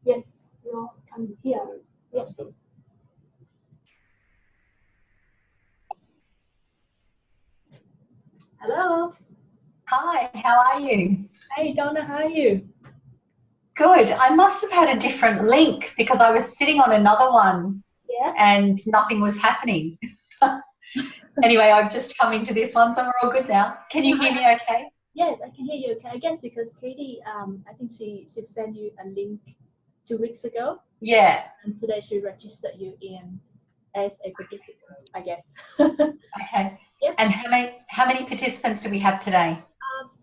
Yes, I'm here. Yeah. Hello. Hi, how are you? Hey, Donna, how are you? Good. I must have had a different link because I was sitting on another one and nothing was happening. Anyway, I've just come into this one, so we're all good now. Can you hear me okay? Yes, I can hear you okay. I guess because Katie, I think she sent you a link 2 weeks ago. Yeah. And today she registered you in as a participant, I guess. Okay. Yep. And how many participants do we have today?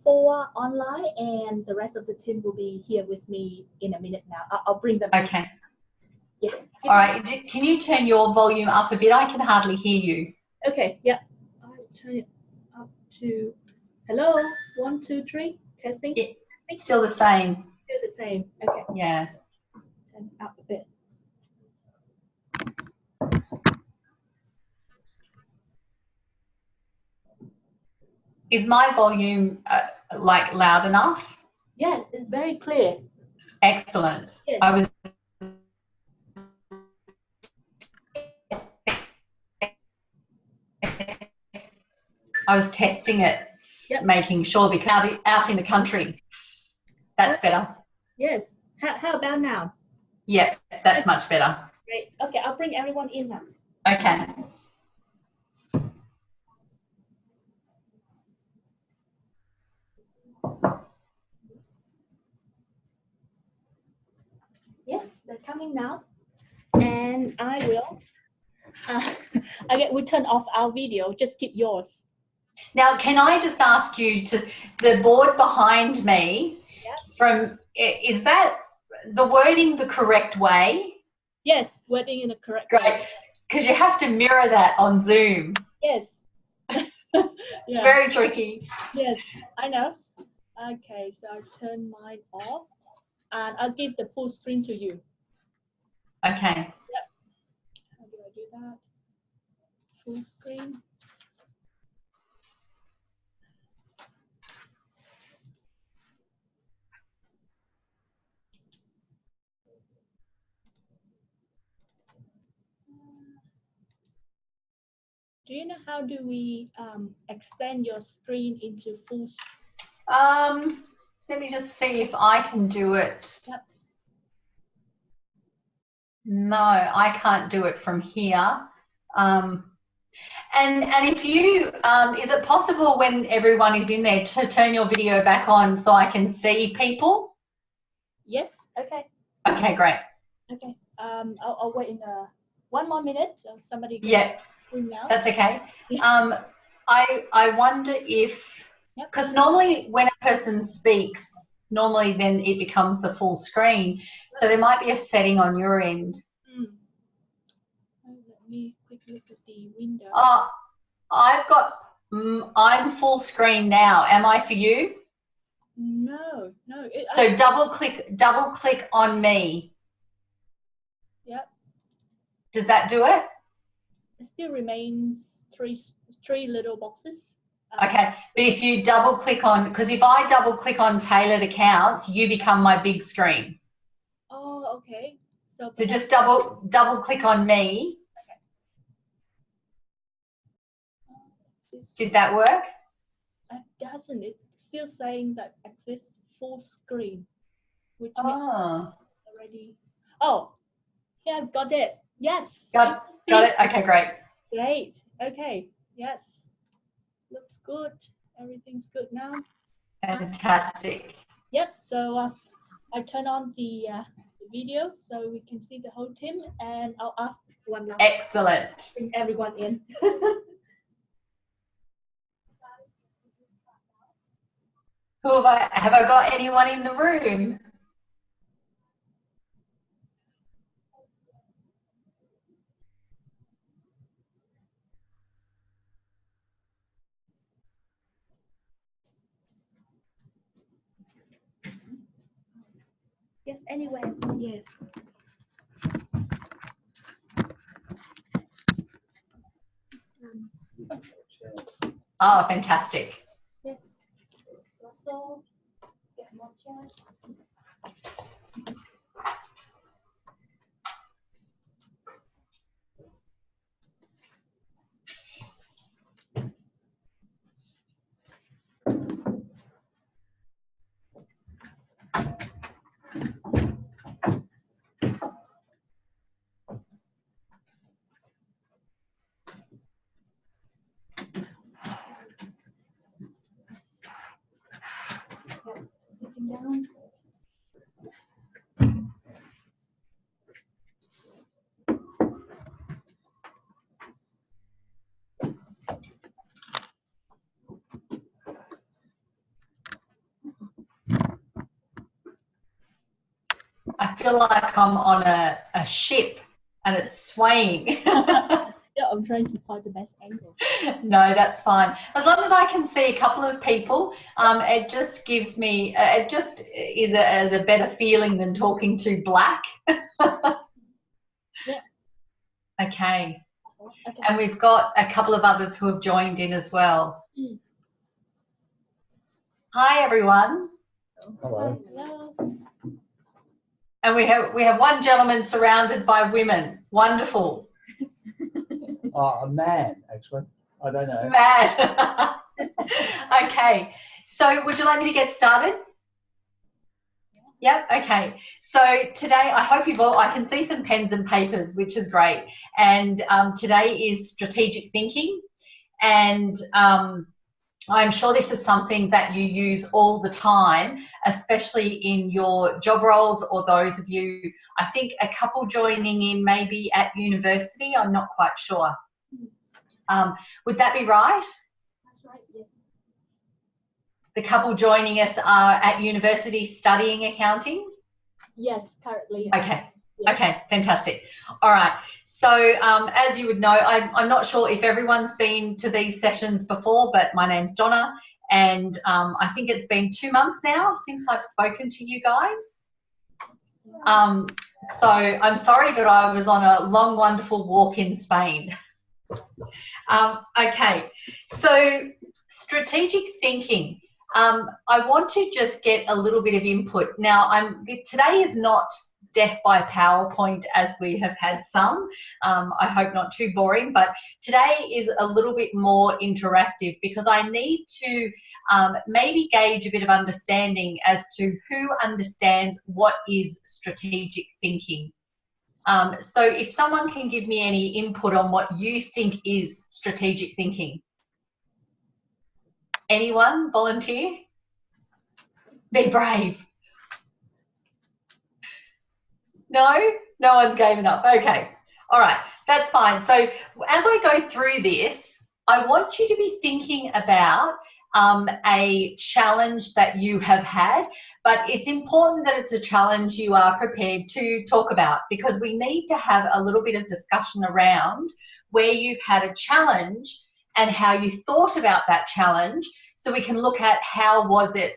4 online, and the rest of the team will be here with me in a minute now. I'll bring them. Okay. Yeah. All right. Can you turn your volume up a bit? I can hardly hear you. Okay. Yeah. I'll turn it up to. Hello. 1, 2, 3. Testing. Yeah, still the same. Still the same. Okay. Yeah. Turn it up a bit. Is my volume like loud enough? Yes, it's very clear. Excellent. Yes. I was testing it, making sure, because out in the country. That's better. Yes. How about now? Yeah, that's much better. Great. Okay, I'll bring everyone in now. Okay. Yes, they're coming now. And I will. We turn off our video. Just keep yours. Now, can I just ask you the board behind me? Yep. Is that the wording the correct way? Yes, wording in the correct way. Great, because you have to mirror that on Zoom. Yes. It's very tricky. Yes, I know. Okay, so I'll turn mine off, and I'll give the full screen to you. Okay. Yep. How do I do that? Full screen. Do you know how do we extend your screen into full screen? Let me just see if I can do it. Yep. No, I can't do it from here. And if you, is it possible when everyone is in there to turn your video back on so I can see people? Yes. Okay. Okay, great. Okay. I'll wait in 1 more minute. Somebody. Yeah. Now. That's okay. I wonder if, because normally when a person speaks, normally then it becomes the full screen. So there might be a setting on your end. Let me quickly look at the window. I've got, I'm full screen now. Am I for you? No. So double click on me. Yep. Does that do it? It still remains three little boxes. Okay, but if you double click on, because if I double click on tailored accounts, you become my big screen. Oh, okay. So just double click on me. Okay. Did that work? It doesn't. It's still saying that exists full screen, which means already. Oh, yeah, I've got it. Yes. Got it. Okay, great. Great. Okay. Yes. Looks good. Everything's good now. Fantastic. Yep. So I turn on the video so we can see the whole team, and I'll ask one last. Excellent. Bring everyone in. Have I got anyone in the room? Yes, anywhere. Yes. Oh, fantastic. Yes. Also, get more chairs. feel like I'm on a ship and it's swaying. Yeah, I'm trying to find the best angle. No, that's fine. As long as I can see a couple of people, it just gives me, it just is a better feeling than talking to black. Yeah. Okay. And we've got a couple of others who have joined in as well. Hi, everyone. Hello. Hello. And we have one gentleman surrounded by women. Wonderful. A man, actually. I don't know. Man. Okay. So would you like me to get started? Yep. Okay. So today, I hope you've all, I can see some pens and papers, which is great. And today is strategic thinking. And I'm sure this is something that you use all the time, especially in your job roles, or those of you, I think a couple joining in maybe at university, I'm not quite sure. Would that be right? That's right, yes. The couple joining us are at university studying accounting? Yes, currently. Okay. Yes. Okay, fantastic. All right. So as you would know, I'm not sure if everyone's been to these sessions before, but my name's Donna, and I think it's been 2 months now since I've spoken to you guys. So I'm sorry, but I was on a long, wonderful walk in Spain. Okay, so strategic thinking. I want to just get a little bit of input. Now, today is not death by PowerPoint as we have had some. I hope not too boring, but today is a little bit more interactive because I need to maybe gauge a bit of understanding as to who understands what is strategic thinking. So if someone can give me any input on what you think is strategic thinking. Anyone volunteer? Be brave. No? No one's given up. Okay. All right. That's fine. So as I go through this, I want you to be thinking about a challenge that you have had, but it's important that it's a challenge you are prepared to talk about, because we need to have a little bit of discussion around where you've had a challenge and how you thought about that challenge, so we can look at how was it,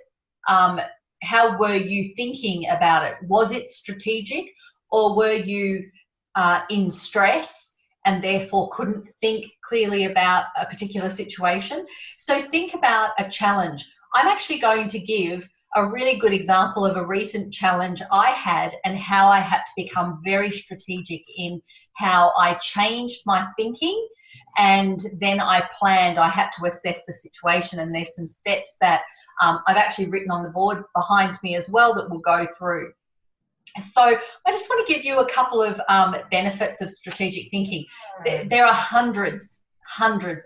how were you thinking about it? Was it strategic, or were you in stress and therefore couldn't think clearly about a particular situation? So think about a challenge. I'm actually going to give a really good example of a recent challenge I had and how I had to become very strategic in how I changed my thinking, and then I had to assess the situation, and there's some steps that I've actually written on the board behind me as well that we'll go through. So I just want to give you a couple of benefits of strategic thinking. There are hundreds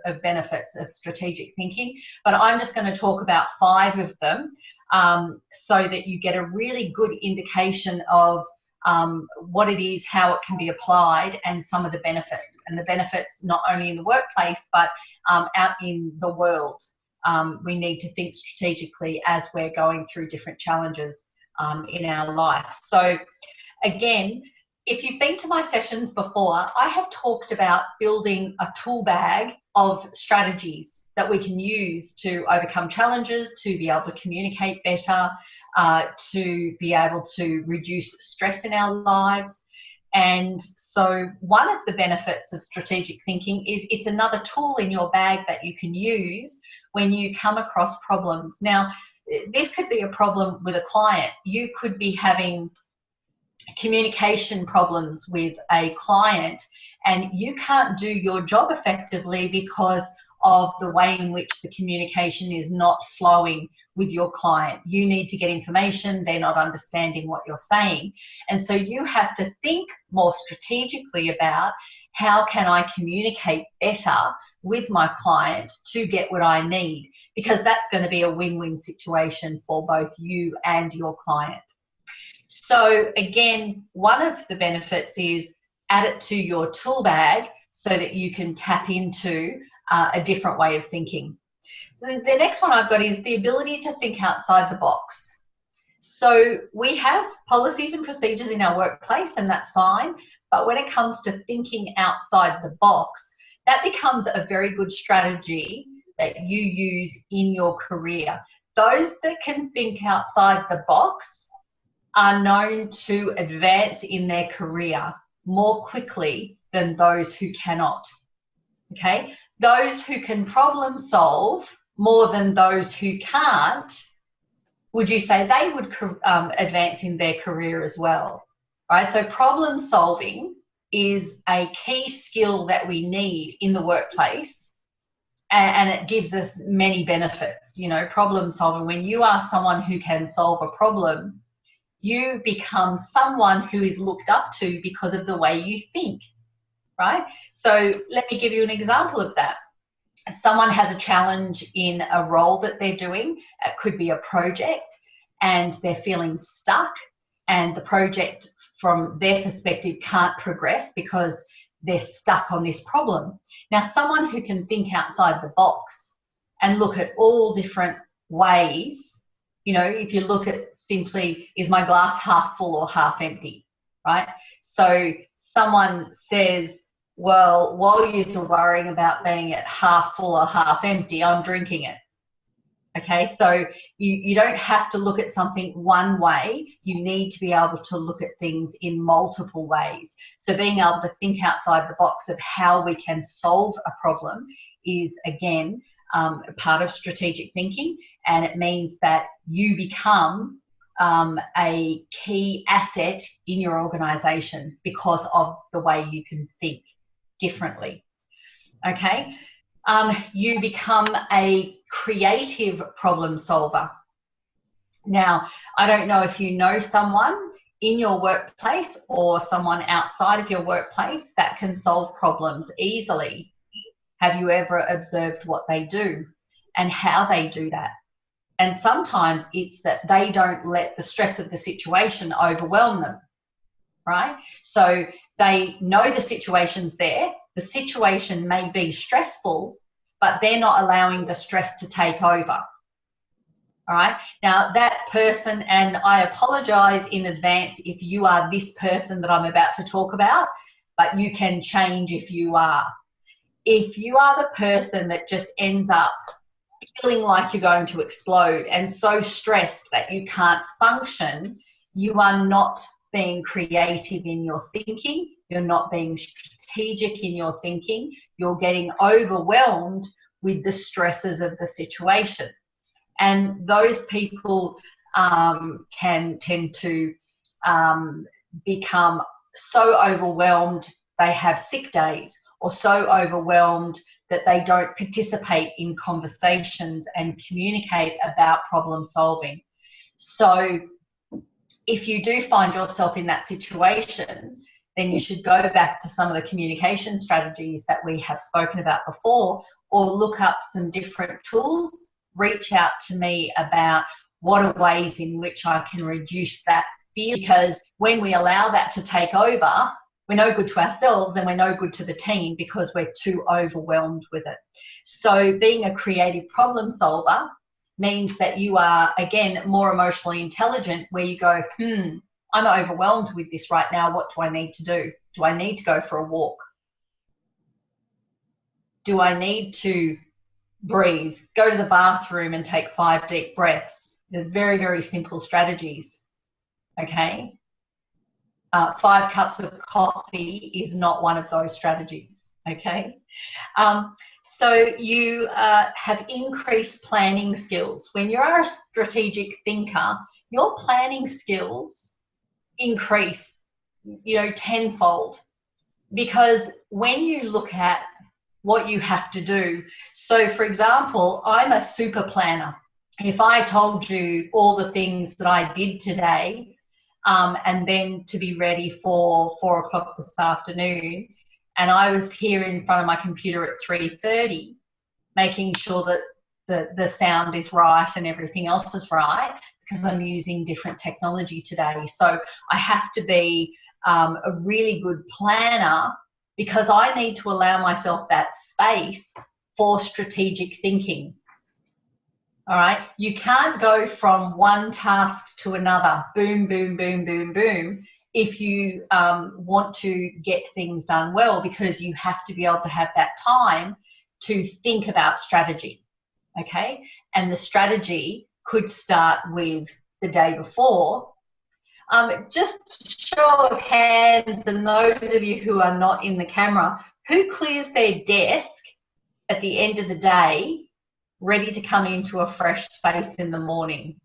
of benefits of strategic thinking, but I'm just going to talk about 5 of them so that you get a really good indication of what it is, how it can be applied, and some of the benefits. And the benefits not only in the workplace, but out in the world. We need to think strategically as we're going through different challenges in our life. So again, if you've been to my sessions before, I have talked about building a tool bag of strategies that we can use to overcome challenges, to be able to communicate better, to be able to reduce stress in our lives. And so one of the benefits of strategic thinking is it's another tool in your bag that you can use when you come across problems. Now, this could be a problem with a client. You could be having communication problems with a client, and you can't do your job effectively because of the way in which the communication is not flowing with your client. You need to get information, they're not understanding what you're saying. And so you have to think more strategically about how can I communicate better with my client to get what I need, because that's going to be a win-win situation for both you and your client. So again, one of the benefits is add it to your tool bag so that you can tap into a different way of thinking. The next one I've got is the ability to think outside the box. So we have policies and procedures in our workplace, and that's fine. But when it comes to thinking outside the box, that becomes a very good strategy that you use in your career. Those that can think outside the box are known to advance in their career more quickly than those who cannot. Okay? Those who can problem solve more than those who can't, would you say they would advance in their career as well? Right? So problem solving is a key skill that we need in the workplace, and it gives us many benefits. You know, problem solving, when you are someone who can solve a problem, you become someone who is looked up to because of the way you think, right? So let me give you an example of that. Someone has a challenge in a role that they're doing. It could be a project, and they're feeling stuck, and the project from their perspective can't progress because they're stuck on this problem. Now, someone who can think outside the box and look at all different ways, you know, if you look at simply, is my glass half full or half empty, right? So someone says, well, while you're worrying about being at half full or half empty, I'm drinking it. Okay, so you don't have to look at something one way. You need to be able to look at things in multiple ways. So being able to think outside the box of how we can solve a problem is, again, part of strategic thinking, and it means that you become a key asset in your organisation because of the way you can think differently. Okay, you become a creative problem solver. Now, I don't know if you know someone in your workplace or someone outside of your workplace that can solve problems easily. Have you ever observed what they do and how they do that? And sometimes it's that they don't let the stress of the situation overwhelm them, right? So they know the situation's there. The situation may be stressful, but they're not allowing the stress to take over. All right. Now, that person, and I apologize in advance if you are this person that I'm about to talk about, but you can change if you are. If you are the person that just ends up feeling like you're going to explode and so stressed that you can't function, you are not being creative in your thinking. You're not being strategic in your thinking. You're getting overwhelmed with the stresses of the situation. And those people can tend to become so overwhelmed they have sick days, or so overwhelmed that they don't participate in conversations and communicate about problem solving. So if you do find yourself in that situation, then you should go back to some of the communication strategies that we have spoken about before, or look up some different tools. Reach out to me about what are ways in which I can reduce that fear, because when we allow that to take over, we're no good to ourselves and we're no good to the team because we're too overwhelmed with it. So being a creative problem solver means that you are, again, more emotionally intelligent, where you go, I'm overwhelmed with this right now. What do I need to do? Do I need to go for a walk? Do I need to breathe, go to the bathroom and take 5 deep breaths? They're very, very simple strategies, okay? 5 cups of coffee is not one of those strategies, okay? So you have increased planning skills. When you're a strategic thinker, your planning skills increase, you know, tenfold, because when you look at what you have to do. So for example, I'm a super planner. If I told you all the things that I did today, and then to be ready for 4 o'clock this afternoon, and I was here in front of my computer at 3:30, making sure that the sound is right and everything else is right, because I'm using different technology today. So I have to be a really good planner, because I need to allow myself that space for strategic thinking. All right. You can't go from one task to another, boom, boom, boom, boom, boom, if you want to get things done well, because you have to be able to have that time to think about strategy. Okay. And the strategy could start with the day before. Just show of hands, and those of you who are not in the camera, who clears their desk at the end of the day ready to come into a fresh space in the morning?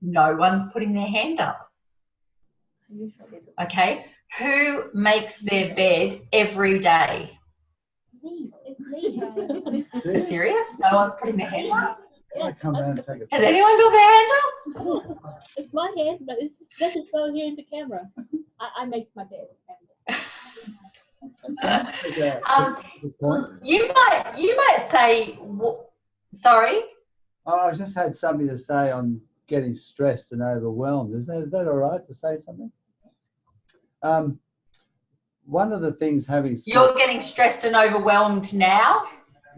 No one's putting their hand up. Okay. Who makes their bed every day? Me. It's me. Are you serious? No one's putting their hand up? I come down and take it. Has anyone got their hand up? It's my hand, but it doesn't show here in the camera. I make my bed every day. You might say, sorry? I just had something to say on getting stressed and overwhelmed. Is that all right to say something? One of the things You're getting stressed and overwhelmed now?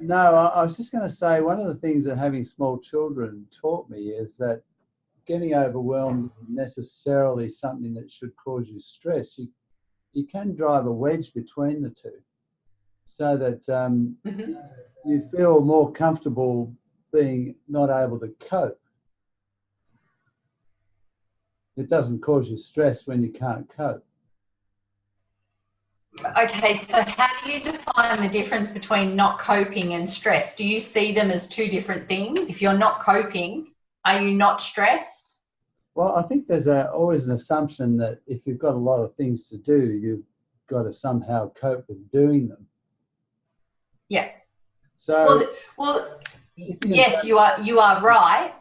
No, I was just going to say one of the things that having small children taught me is that getting overwhelmed isn't necessarily something that should cause you stress. You can drive a wedge between the two so that you feel more comfortable being not able to cope. It doesn't cause you stress when you can't cope. Okay, so how do you define the difference between not coping and stress? Do you see them as two different things? If you're not coping, are you not stressed? Well, I think there's always an assumption that if you've got a lot of things to do, you've got to somehow cope with doing them. Yeah. So, yes, you are right.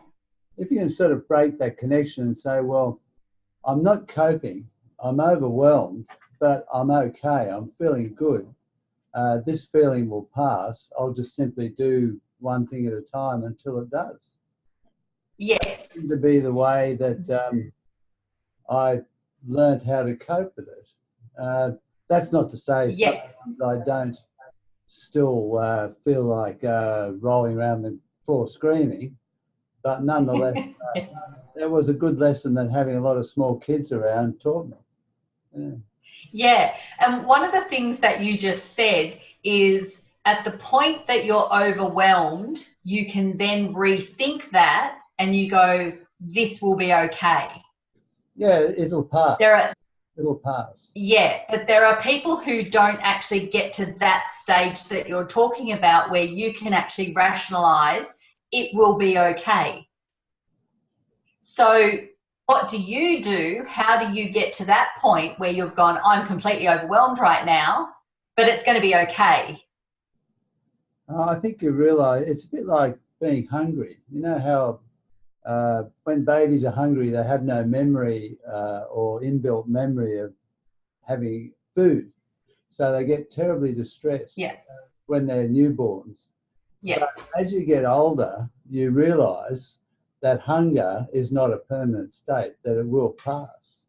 If you can sort of break that connection and say, well, I'm not coping, I'm overwhelmed, but I'm okay, I'm feeling good. This feeling will pass. I'll just simply do one thing at a time until it does. Yes. To be the way that I learned how to cope with it. That's not to say sometimes I don't still feel like rolling around the floor screaming, but nonetheless, that was a good lesson that having a lot of small kids around taught me. Yeah. Yeah, and one of the things that you just said is at the point that you're overwhelmed, you can then rethink that and you go, this will be okay. Yeah, it'll pass. It'll pass. Yeah, but there are people who don't actually get to that stage that you're talking about where you can actually rationalize it will be okay. So what do you do? How do you get to that point where you've gone, I'm completely overwhelmed right now, but it's going to be okay? I think you realise it's a bit like being hungry. You know how when babies are hungry, they have no memory or inbuilt memory of having food. So they get terribly distressed when they're newborns. Yeah. But as you get older, you realise that hunger is not a permanent state, that it will pass.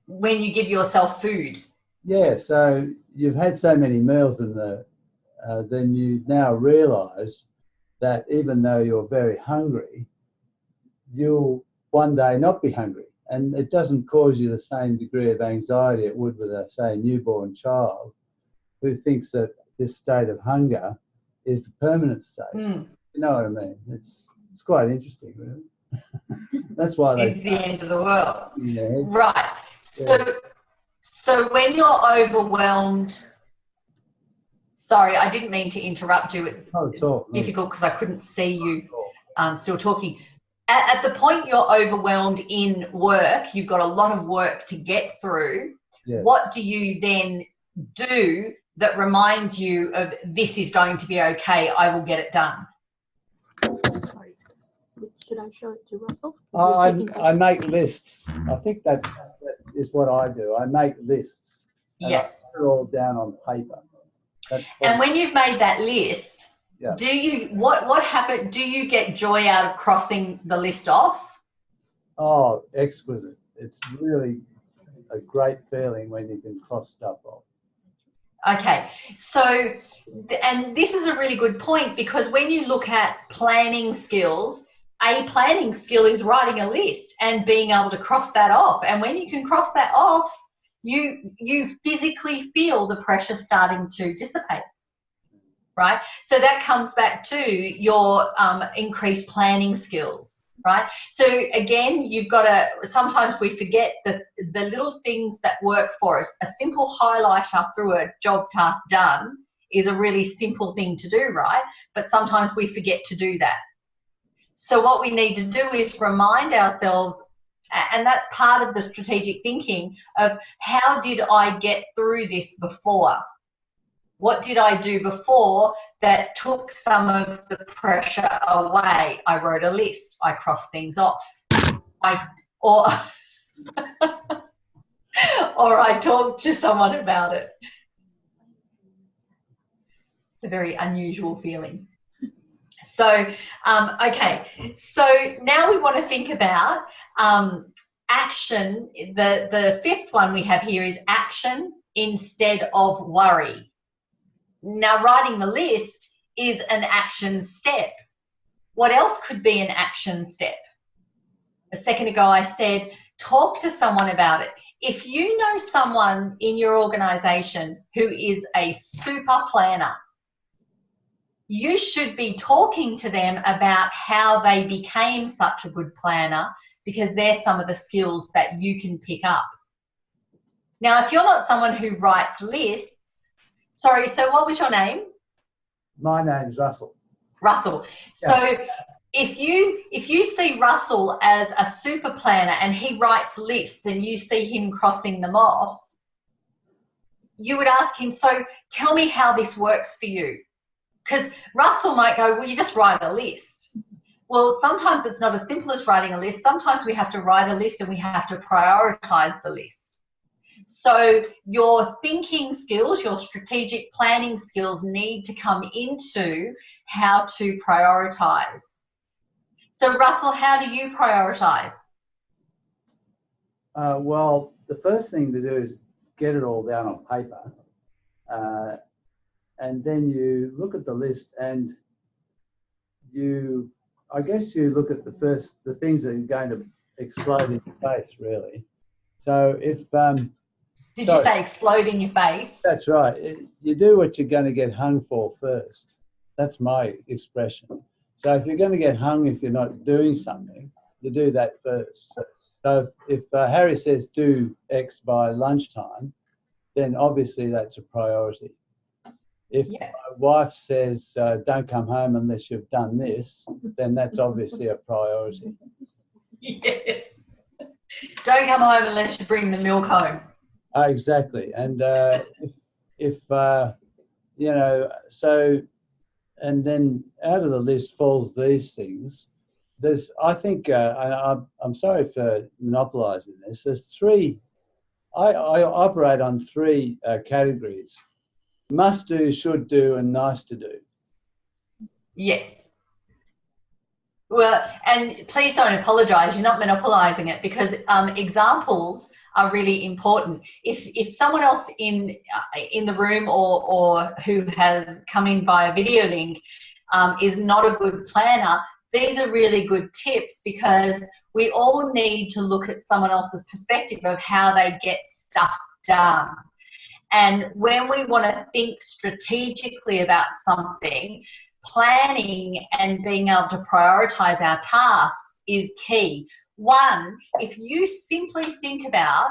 When you give yourself food. Yeah, so you've had so many meals in then you now realise that even though you're very hungry, you'll one day not be hungry. And it doesn't cause you the same degree of anxiety it would with, say, a newborn child who thinks that this state of hunger is the permanent state. You know what I mean? It's quite interesting, really. That's why it's the end of the world. Right. So when you're overwhelmed, sorry, I didn't mean to interrupt you. It's difficult because I couldn't see you still talking. At the point you're overwhelmed in work, you've got a lot of work to get through. Yeah. What do you then do that reminds you of this is going to be okay, I will get it done? Sorry. Should I show it to Russell? I make lists. I think that is what I do. I make lists. Yeah. I put it all down on paper. And when you've made that list, do you what happened? Do you get joy out of crossing the list off? Oh, exquisite. It's really a great feeling when you can cross stuff off. Okay, so, and this is a really good point, because when you look at planning skills, a planning skill is writing a list and being able to cross that off. And when you can cross that off, you physically feel the pressure starting to dissipate, right? So that comes back to your increased planning skills. Right. So again, you've got to, sometimes we forget that the little things that work for us. A simple highlighter through a job task done is a really simple thing to do, right? But sometimes we forget to do that. So what we need to do is remind ourselves, and that's part of the strategic thinking of, how did I get through this before? What did I do before that took some of the pressure away? I wrote a list. I crossed things off. Or I talked to someone about it. It's a very unusual feeling. So, okay. So now we want to think about action. The fifth one we have here is action instead of worry. Now, writing the list is an action step. What else could be an action step? A second ago, I said, talk to someone about it. If you know someone in your organisation who is a super planner, you should be talking to them about how they became such a good planner, because they're some of the skills that you can pick up. Now, if you're not someone who writes lists, sorry, so what was your name? My name's Russell. Russell. So yeah. If you see Russell as a super planner and he writes lists and you see him crossing them off, you would ask him, so tell me how this works for you. Because Russell might go, well, you just write a list. Well, sometimes it's not as simple as writing a list. Sometimes we have to write a list and we have to prioritize the list. So your thinking skills, your strategic planning skills need to come into how to prioritize. So Russell, how do you prioritize? Well, the first thing to do is get it all down on paper. And then you look at the list and I guess you look at the things that are going to explode in your face, really. So if... Did you say explode in your face? That's right. You do what you're going to get hung for first. That's my expression. So if you're going to get hung if you're not doing something, you do that first. So if Harry says do X by lunchtime, then obviously that's a priority. If my wife says don't come home unless you've done this, then that's obviously a priority. Yes. Don't come home unless you bring the milk home. Exactly. And if you know, so, and then out of the list falls these things. There's, I think, I'm sorry for monopolising this. There's three. I operate on three categories: must do, should do, and nice to do. Yes. Well, and please don't apologise. You're not monopolising it, because examples are really important. If someone else in the room or who has come in via video link is not a good planner, these are really good tips, because we all need to look at someone else's perspective of how they get stuff done. And when we want to think strategically about something, planning and being able to prioritize our tasks is key. One, if you simply think about,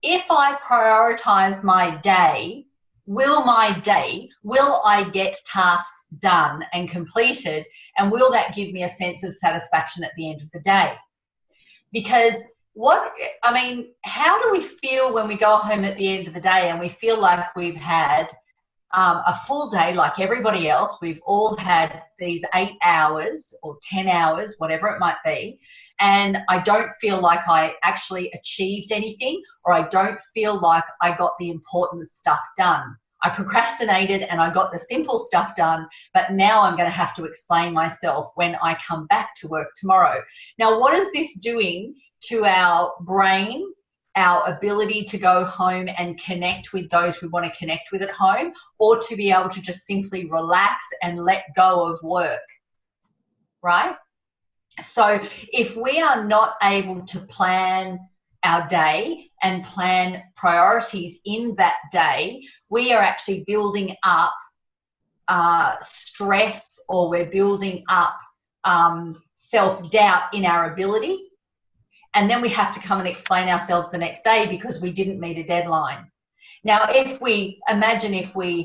if I prioritize my day, will I get tasks done and completed, and will that give me a sense of satisfaction at the end of the day? Because how do we feel when we go home at the end of the day and we feel like we've had a full day like everybody else? We've all had these 8 hours or 10 hours, whatever it might be, and I don't feel like I actually achieved anything, or I don't feel like I got the important stuff done. I procrastinated and I got the simple stuff done, but now I'm going to have to explain myself when I come back to work tomorrow. Now, what is this doing to our brain our ability to go home and connect with those we want to connect with at home, or to be able to just simply relax and let go of work, right? So if we are not able to plan our day and plan priorities in that day, we are actually building up stress, or we're building up self-doubt in our ability. And then we have to come and explain ourselves the next day because we didn't meet a deadline. Now, if we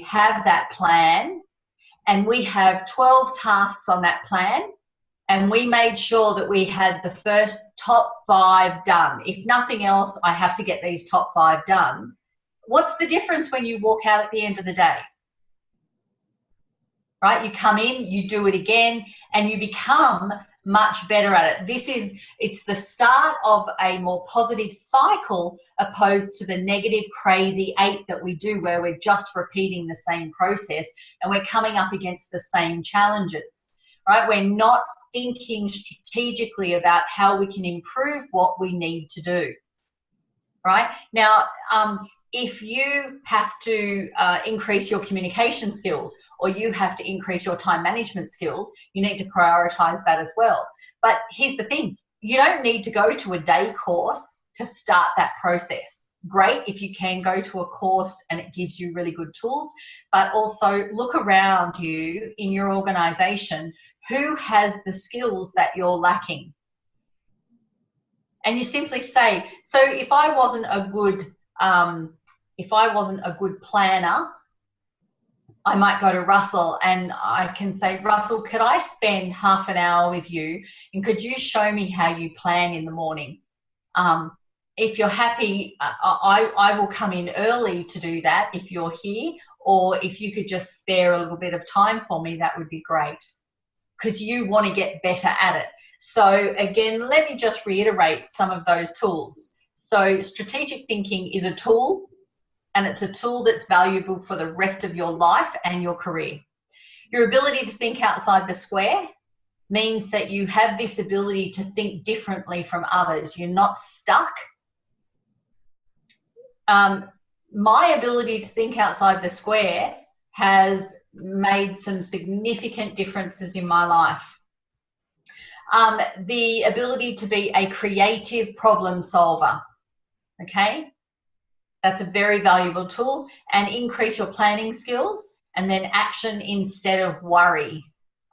have that plan and we have 12 tasks on that plan, and we made sure that we had the first top 5 done. If nothing else, I have to get these top 5 done. What's the difference when you walk out at the end of the day? Right? You come in, you do it again, and you become much better at it. It's the start of a more positive cycle, opposed to the negative, crazy 8 that we do, where we're just repeating the same process and we're coming up against the same challenges. Right? We're not thinking strategically about how we can improve what we need to do. Right? Now, if you have to increase your communication skills, or you have to increase your time management skills, you need to prioritize that as well. But here's the thing, you don't need to go to a day course to start that process. Great if you can go to a course and it gives you really good tools, but also look around you in your organization. Who has the skills that you're lacking? And you simply say, so if I wasn't a good planner, I might go to Russell and I can say, Russell, could I spend half an hour with you, and could you show me how you plan in the morning? If you're happy, I will come in early to do that if you're here, or if you could just spare a little bit of time for me, that would be great, because you want to get better at it. So again, let me just reiterate some of those tools. So strategic thinking is a tool, and it's a tool that's valuable for the rest of your life and your career. Your ability to think outside the square means that you have this ability to think differently from others. You're not stuck. My ability to think outside the square has made some significant differences in my life. The ability to be a creative problem solver, okay? That's a very valuable tool. And increase your planning skills, and then action instead of worry.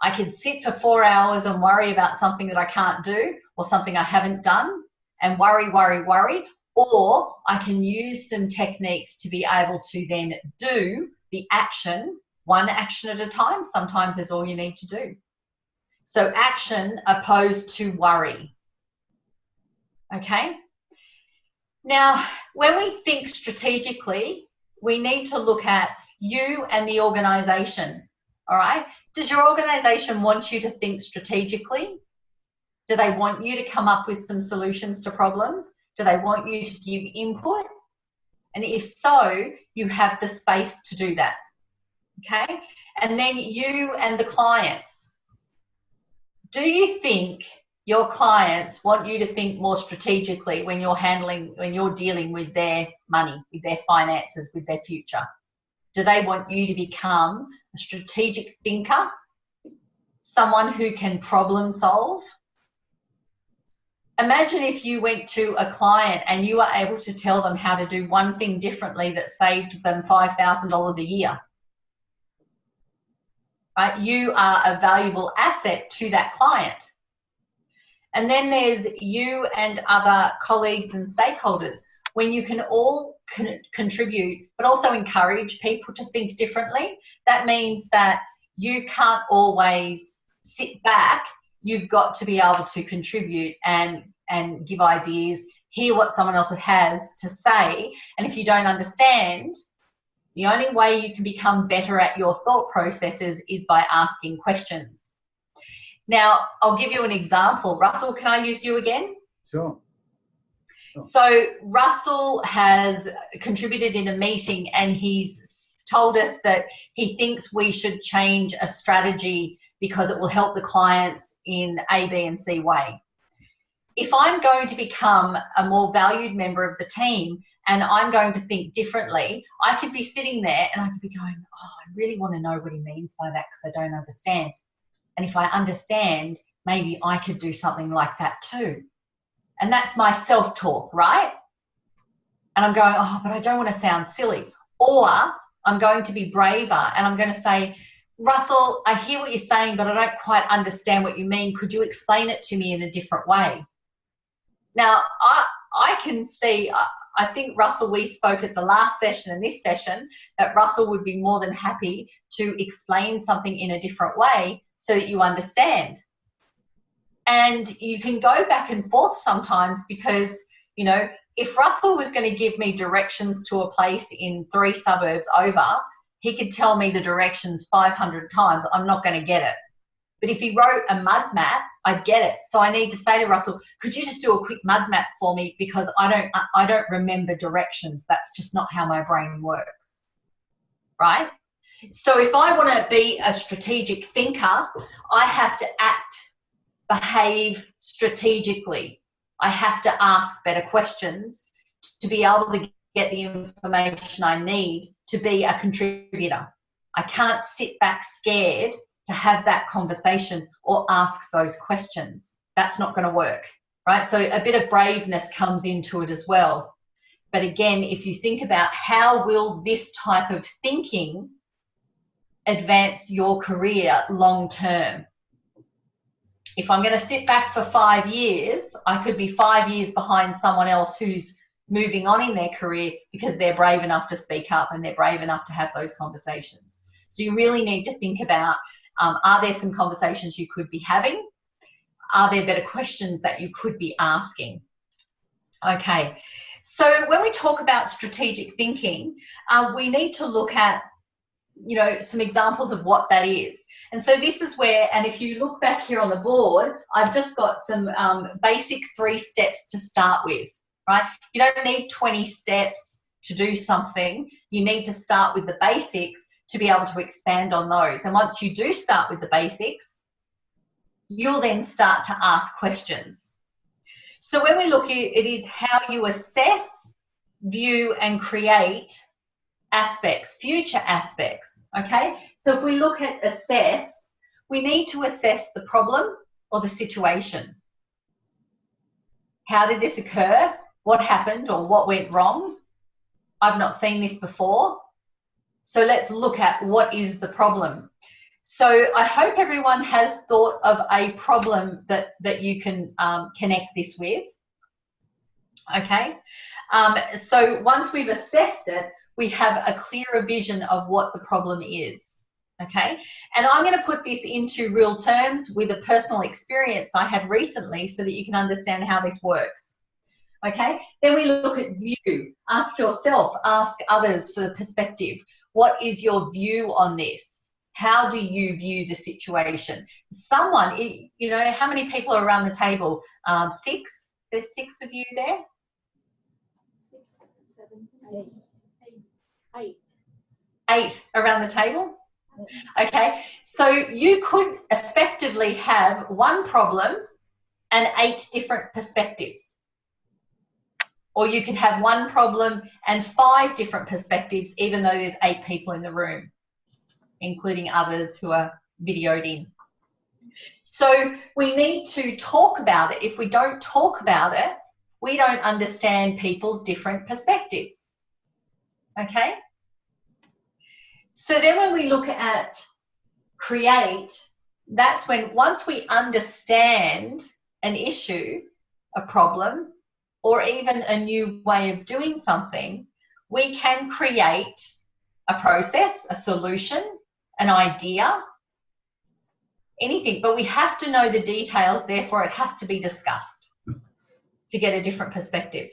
I could sit for 4 hours and worry about something that I can't do, or something I haven't done, and worry, or I can use some techniques to be able to then do the action, one action at a time. Sometimes is all you need to do. So action opposed to worry. Okay? Now, when we think strategically, we need to look at you and the organization. All right? Does your organization want you to think strategically? Do they want you to come up with some solutions to problems? Do they want you to give input? And if so, you have the space to do that. Okay? And then you and the clients. Do you think your clients want you to think more strategically when you're dealing with their money, with their finances, with their future? Do they want you to become a strategic thinker, someone who can problem solve? Imagine if you went to a client and you were able to tell them how to do one thing differently that saved them $5,000 a year. Right? You are a valuable asset to that client. And then there's you and other colleagues and stakeholders, when you can all contribute, but also encourage people to think differently. That means that you can't always sit back. You've got to be able to contribute and give ideas, hear what someone else has to say. And if you don't understand, the only way you can become better at your thought processes is by asking questions. Now, I'll give you an example. Russell, can I use you again? Sure. So Russell has contributed in a meeting, and he's told us that he thinks we should change a strategy because it will help the clients in A, B, and C way. if I'm going to become a more valued member of the team and I'm going to think differently, I could be sitting there and I could be going, oh, I really want to know what he means by that because I don't understand. And if I understand, maybe I could do something like that too. And that's my self-talk, right? And I'm going, oh, but I don't want to sound silly. Or I'm going to be braver and I'm going to say, Russell, I hear what you're saying, but I don't quite understand what you mean. Could you explain it to me in a different way? Now, I can see, I think, Russell, we spoke at the last session and this session, that Russell would be more than happy to explain something in a different way so that you understand. And you can go back and forth sometimes because, you know, if Russell was going to give me directions to a place in 3 suburbs over, he could tell me the directions 500 times. I'm not going to get it. But if he wrote a mud map, I'd get it. So I need to say to Russell, could you just do a quick mud map for me because I don't remember directions. That's just not how my brain works, right? So if I want to be a strategic thinker, I have to act, behave strategically. I have to ask better questions to be able to get the information I need to be a contributor. I can't sit back scared to have that conversation or ask those questions. That's not going to work, right? So a bit of braveness comes into it as well. But again, if you think about how will this type of thinking advance your career long term? If I'm going to sit back for 5 years, I could be 5 years behind someone else who's moving on in their career because they're brave enough to speak up and they're brave enough to have those conversations. So you really need to think about, are there some conversations you could be having? Are there better questions that you could be asking? Okay, so when we talk about strategic thinking, we need to look at, you know, some examples of what that is. And so this is where, and if you look back here on the board, I've just got some basic 3 steps to start with, right? You don't need 20 steps to do something. You need to start with the basics to be able to expand on those. And once you do start with the basics, you'll then start to ask questions. So when we look at it, it is how you assess, view, and create aspects, future aspects, okay? So if we look at assess, we need to assess the problem or the situation. How did this occur? What happened or what went wrong? I've not seen this before. So let's look at what is the problem. So I hope everyone has thought of a problem that you can connect this with, okay? So once we've assessed it, we have a clearer vision of what the problem is, okay? And I'm going to put this into real terms with a personal experience I had recently so that you can understand how this works, okay? Then we look at view. Ask yourself, ask others for the perspective. What is your view on this? How do you view the situation? Someone, you know, how many people are around the table? 6? There's 6 of you there? 6, 7, 8. 8. 8 around the table? Okay, so you could effectively have one problem and 8 different perspectives. Or you could have one problem and 5 different perspectives, even though there's 8 people in the room, including others who are videoed in. So we need to talk about it. If we don't talk about it, we don't understand people's different perspectives. Okay? So then when we look at create, that's when once we understand an issue, a problem, or even a new way of doing something, we can create a process, a solution, an idea, anything. But we have to know the details, therefore it has to be discussed to get a different perspective.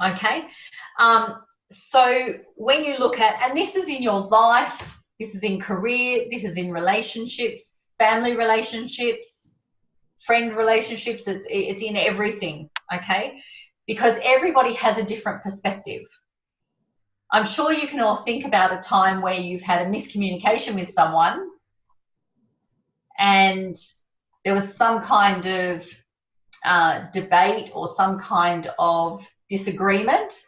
Okay? So when you look at, and this is in your life, this is in career, this is in relationships, family relationships, friend relationships, it's in everything, okay? Because everybody has a different perspective. I'm sure you can all think about a time where you've had a miscommunication with someone and there was some kind of debate or some kind of disagreement,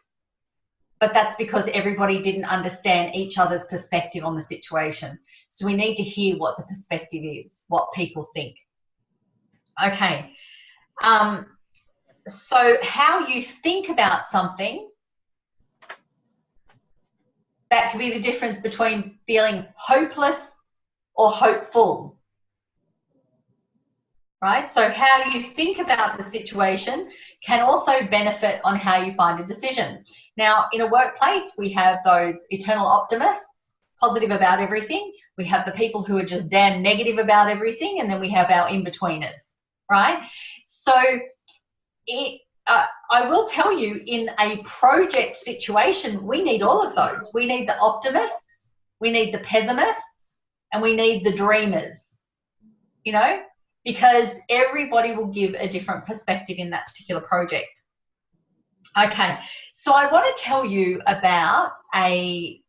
but that's because everybody didn't understand each other's perspective on the situation. So we need to hear what the perspective is, what people think. Okay. So how you think about something, that could be the difference between feeling hopeless or hopeful. Right? So how you think about the situation can also benefit on how you find a decision. Now, in a workplace, we have those eternal optimists, positive about everything. We have the people who are just damn negative about everything, and then we have our in-betweeners, right? So I will tell you, in a project situation, we need all of those. We need the optimists, we need the pessimists, and we need the dreamers, you know, because everybody will give a different perspective in that particular project. Okay, so I want to tell you about a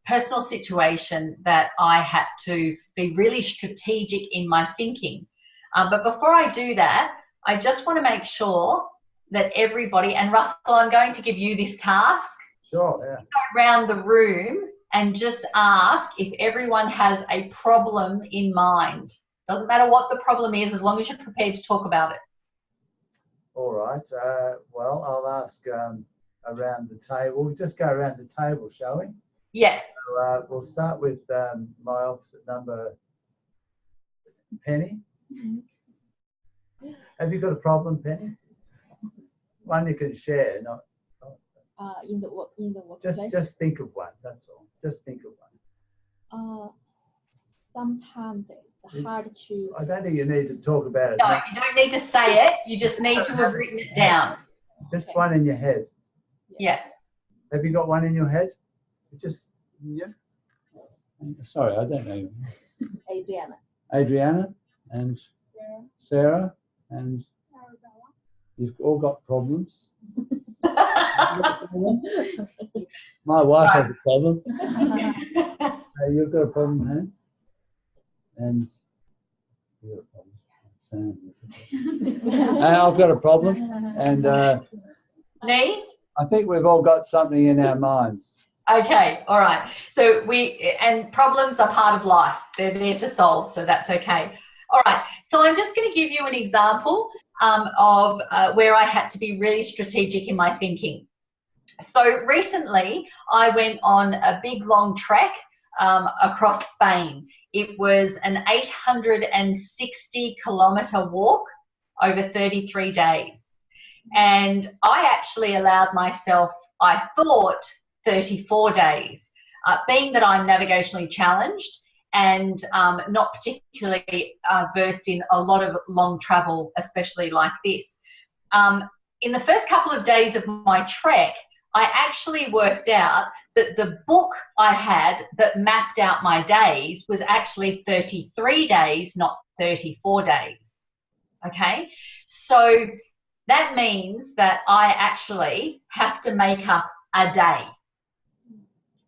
personal situation that I had to be really strategic in my thinking. But before I do that, I just want to make sure that everybody, and Russell, I'm going to give you this task. Sure, yeah. Go around the room and just ask if everyone has a problem in mind. Doesn't matter what the problem is, as long as you're prepared to talk about it. All right. Well, I'll ask around the table. We'll just go around the table, shall we? Yeah. So, we'll start with my opposite number, Penny. Have you got a problem, Penny? One you can share, not. In the workplace. Just think of one. That's all. Just think of one. Sometimes it's hard to. I don't think you need to talk about it. No, you don't need to say it. You just need to have written it down. Just one in your head. Yeah. Have you got one in your head? Just, yeah. Sorry, I don't know. Adriana. Adriana and Sarah and you've all got problems. My wife has a problem. You've got a problem, man. And you've got a problem. I've got a problem. And Me? I think we've all got something in our minds. Okay, all right. So and problems are part of life. They're there to solve, so that's okay. All right, so I'm just going to give you an example of where I had to be really strategic in my thinking. So recently, I went on a big long trek across Spain. It was an 860-kilometre walk over 33 days. And I actually allowed myself, I thought, 34 days. Being that I'm navigationally challenged and not particularly versed in a lot of long travel, especially like this. In the first couple of days of my trek, I actually worked out that the book I had that mapped out my days was actually 33 days, not 34 days. Okay, so that means that I actually have to make up a day,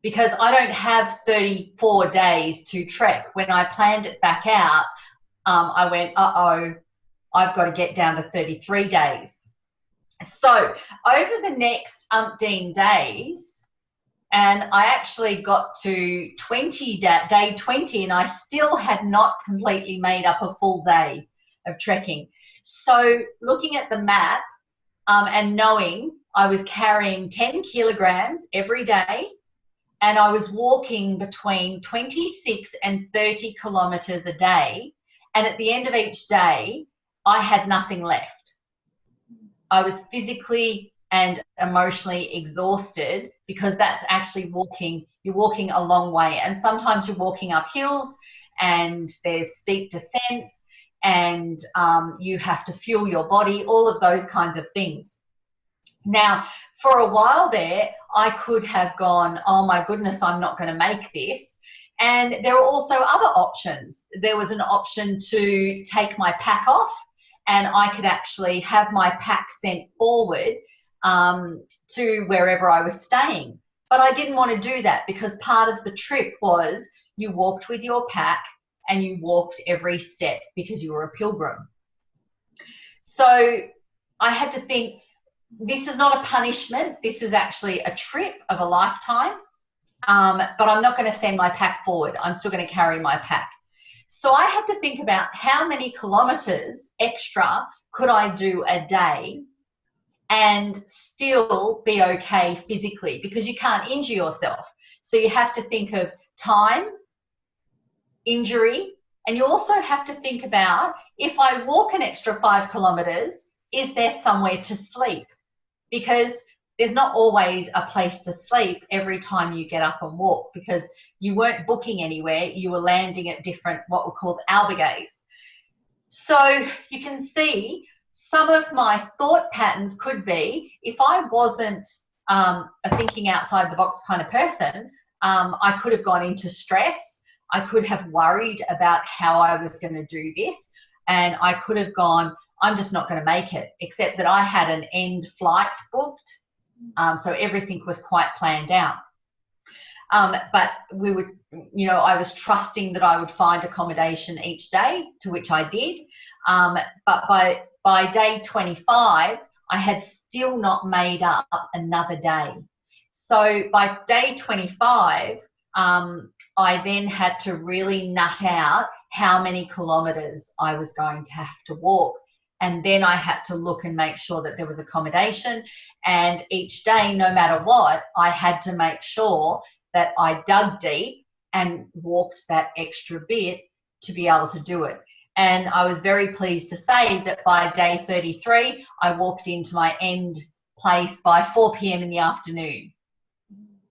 because I don't have 34 days to trek. When I planned it back out, I went, uh-oh, I've got to get down to 33 days. So over the next umpteen days, and I actually got to day 20, and I still had not completely made up a full day of trekking. So looking at the map and knowing I was carrying 10 kilograms every day, and I was walking between 26 and 30 kilometres a day. And at the end of each day, I had nothing left. I was physically and emotionally exhausted, because that's actually walking. You're walking a long way. And sometimes you're walking up hills and there's steep descents and you have to fuel your body, all of those kinds of things. Now, for a while there, I could have gone, oh my goodness, I'm not going to make this. And there were also other options. There was an option to take my pack off, and I could actually have my pack sent forward to wherever I was staying. But I didn't want to do that, because part of the trip was you walked with your pack and you walked every step because you were a pilgrim. So I had to think, this is not a punishment. This is actually a trip of a lifetime. But I'm not going to send my pack forward. I'm still going to carry my pack. So I had to think about how many kilometers extra could I do a day and still be okay physically, because you can't injure yourself. So you have to think of time, injury, and you also have to think about, if I walk an extra 5 kilometers, is there somewhere to sleep? Because there's not always a place to sleep every time you get up and walk, because you weren't booking anywhere, you were landing at different, what were called albergues. So you can see some of my thought patterns could be, if I wasn't a thinking outside the box kind of person, I could have gone into stress. I could have worried about how I was going to do this, and I could have gone, I'm just not going to make it, except that I had an end flight booked. So everything was quite planned out. But we would, you know, I was trusting that I would find accommodation each day, to which I did. But by day 25, I had still not made up another day. So by day 25, I then had to really nut out how many kilometers I was going to have to walk. And then I had to look and make sure that there was accommodation. And each day, no matter what, I had to make sure that I dug deep and walked that extra bit to be able to do it. And I was very pleased to say that by day 33, I walked into my end place by 4 p.m. in the afternoon.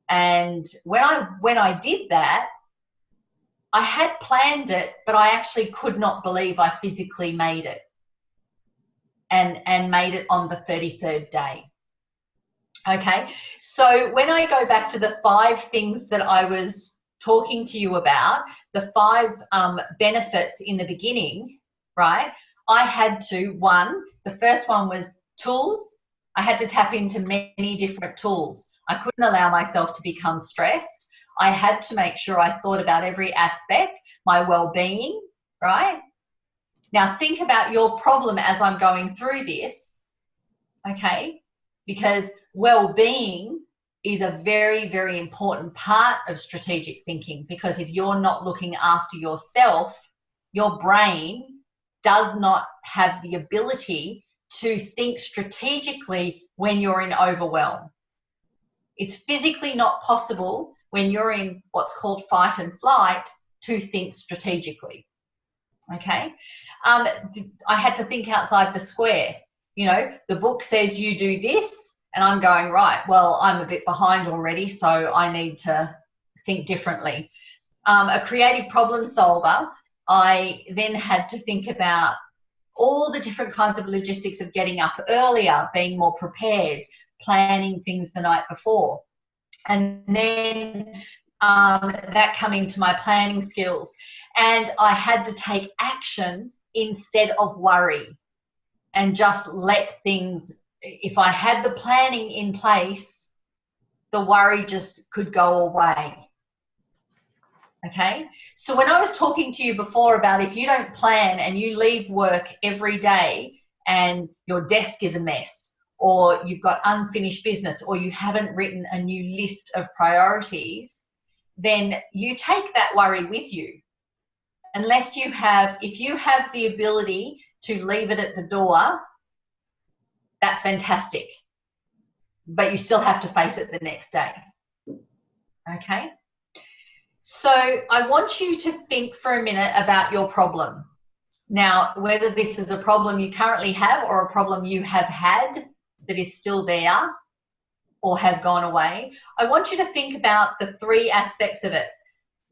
And when I did that, I had planned it, but I actually could not believe I physically made it. And made it on the 33rd day. Okay, so when I go back to the 5 things that I was talking to you about, the 5 benefits in the beginning, right? I had to, the first one was tools. I had to tap into many different tools. I couldn't allow myself to become stressed. I had to make sure I thought about every aspect, my well-being, right? Now think about your problem as I'm going through this, okay? Because well-being is a very, very important part of strategic thinking, because if you're not looking after yourself, your brain does not have the ability to think strategically when you're in overwhelm. It's physically not possible when you're in what's called fight and flight to think strategically. Okay, I had to think outside the square. You know, the book says you do this, and I'm going, right, well, I'm a bit behind already, so I need to think differently. A creative problem solver, I then had to think about all the different kinds of logistics of getting up earlier, being more prepared, planning things the night before. And then that coming to my planning skills. And I had to take action instead of worry, and just let things, if I had the planning in place, the worry just could go away. Okay, so when I was talking to you before about, if you don't plan and you leave work every day and your desk is a mess, or you've got unfinished business, or you haven't written a new list of priorities, then you take that worry with you. Unless you have, if you have the ability to leave it at the door, that's fantastic. But you still have to face it the next day. Okay? So I want you to think for a minute about your problem. Now, whether this is a problem you currently have or a problem you have had that is still there or has gone away, I want you to think about the 3 aspects of it.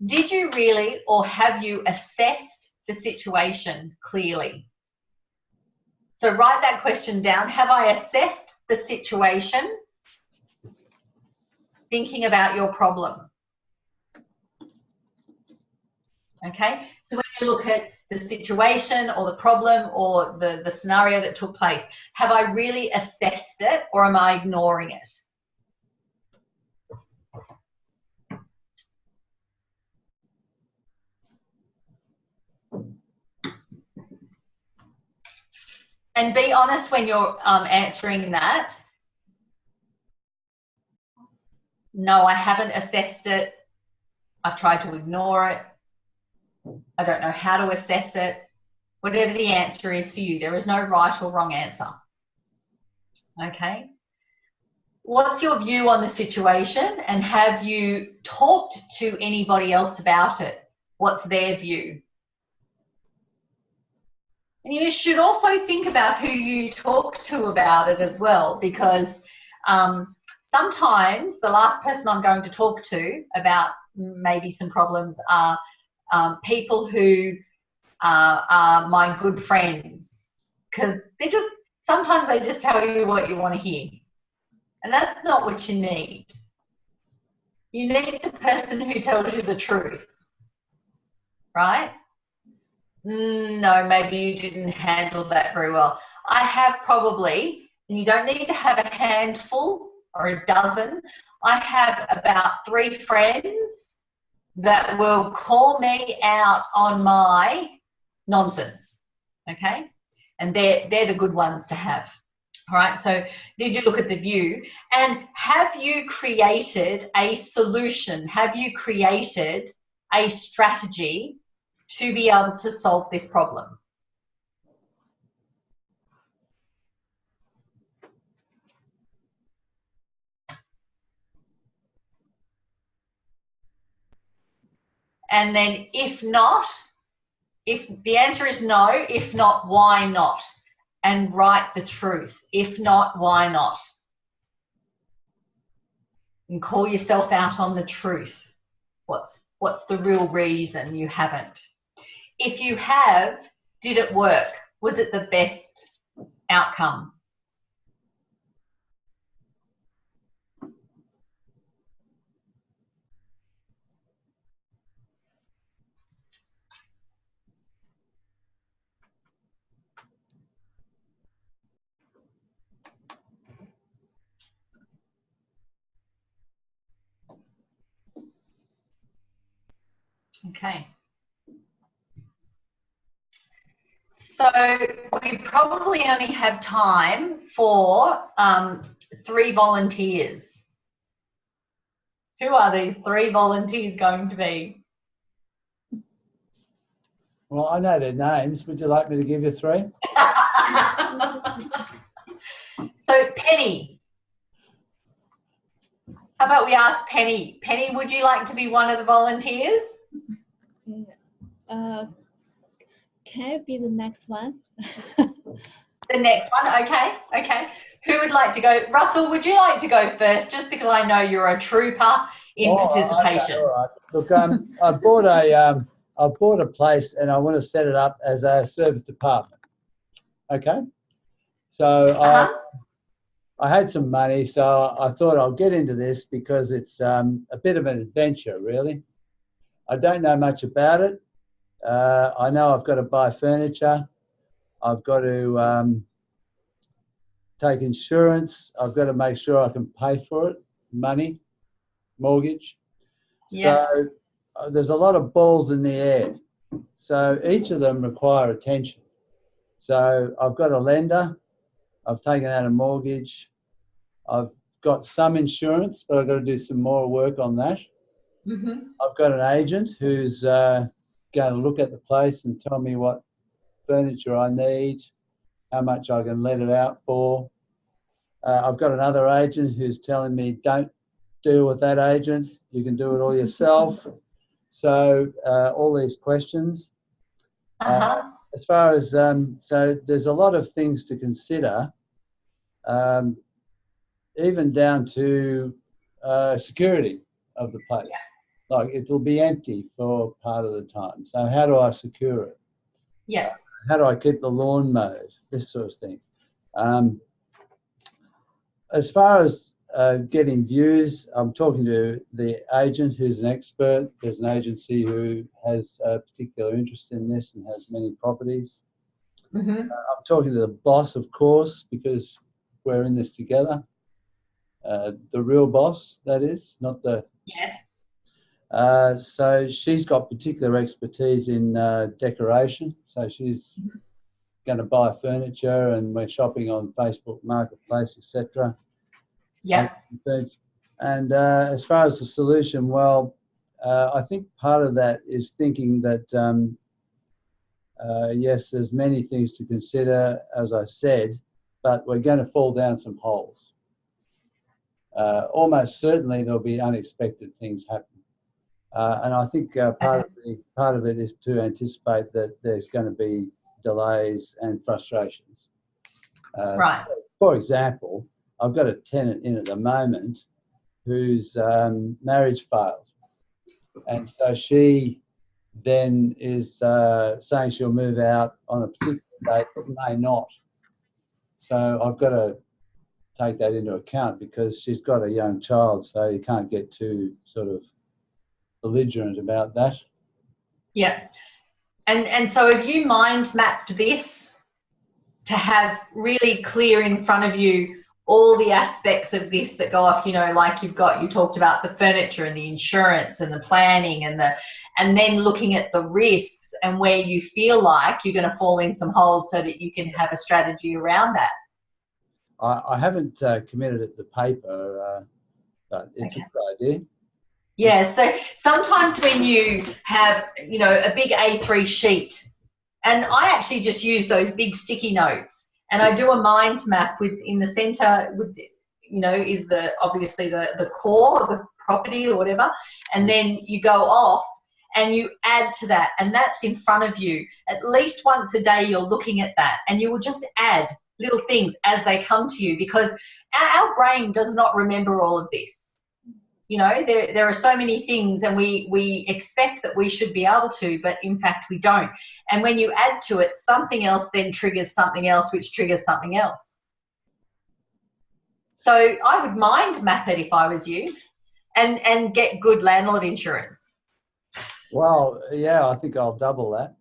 Did you really, or have you assessed the situation clearly? So write that question down. Have I assessed the situation? Thinking about your problem. Okay, so when you look at the situation or the problem or the scenario that took place, have I really assessed it, or am I ignoring it? And be honest when you're answering that. No, I haven't assessed it. I've tried to ignore it. I don't know how to assess it. Whatever the answer is for you, there is no right or wrong answer. Okay? What's your view on the situation, and have you talked to anybody else about it? What's their view? And you should also think about who you talk to about it as well, because sometimes the last person I'm going to talk to about maybe some problems are people who are my good friends, because sometimes they just tell you what you want to hear, and that's not what you need. You need the person who tells you the truth, right? No, maybe you didn't handle that very well. I have probably, and you don't need to have a handful or a dozen, I have about 3 friends that will call me out on my nonsense, okay? And they're the good ones to have. All right, so did you look at the view? And have you created a solution? Have you created a strategy to be able to solve this problem? And then if not, if the answer is no, if not, why not? And write the truth. If not, why not? And call yourself out on the truth. What's the real reason you haven't? If you have, did it work? Was it the best outcome? Okay. So we probably only have time for 3 volunteers. Who are these 3 volunteers going to be? Well, I know their names. Would you like me to give you 3? So Penny. How about we ask Penny? Penny, would you like to be one of the volunteers? Can it be the next one? The next one, okay, okay. Who would like to go? Russell, would you like to go first, just because I know you're a trooper in participation? Okay, all right. Look, I bought a place and I want to set it up as a service department. Okay, so I had some money, so I thought I'll get into this because it's a bit of an adventure, really. I don't know much about it. I know I've got to buy furniture. I've got to take insurance. I've got to make sure I can pay for it, money, mortgage. Yeah. So there's a lot of balls in the air. So each of them require attention. So I've got a lender. I've taken out a mortgage. I've got some insurance, but I've got to do some more work on that. Mm-hmm. I've got an agent who's going to look at the place and tell me what furniture I need, how much I can let it out for. I've got another agent who's telling me, don't deal with that agent, you can do it all yourself. So all these questions. As far as, so there's a lot of things to consider, even down to security of the place. Yeah. Like it will be empty for part of the time. So how do I secure it? Yeah. How do I keep the lawn mowed? This sort of thing. As far as getting views, I'm talking to the agent who's an expert. There's an agency who has a particular interest in this and has many properties. Mm-hmm. I'm talking to the boss, of course, because we're in this together. The real boss, that is, not the... Yes. So she's got particular expertise in decoration. So she's going to buy furniture and we're shopping on Facebook Marketplace, etc. Yeah. And as far as the solution, well, I think part of that is thinking that, yes, there's many things to consider, as I said, but we're going to fall down some holes. Almost certainly there'll be unexpected things happen. And I think part of it is to anticipate that there's going to be delays and frustrations. Right. For example, I've got a tenant in at the moment whose marriage failed. And so she then is saying she'll move out on a particular date, but may not. So I've got to take that into account because she's got a young child, so you can't get too sort of belligerent about that. Yeah. And so have you mind mapped this to have really clear in front of you all the aspects of this that go off, you know, like you talked about the furniture and the insurance and the planning and then looking at the risks and where you feel like you're going to fall in some holes so that you can have a strategy around that? I haven't committed it to paper, but it's a good idea. Yeah, so sometimes when you have, you know, a big A3 sheet, and I actually just use those big sticky notes, and I do a mind map with in the center with, you know, is obviously the core, the property or whatever, and then you go off and you add to that, and that's in front of you. At least once a day you're looking at that, and you will just add little things as they come to you, because our brain does not remember all of this. You know, there are so many things, and we expect that we should be able to, but in fact we don't. And when you add to it, something else then triggers something else, which triggers something else. So I would mind map it if I was you, and get good landlord insurance. Well, yeah, I think I'll double that.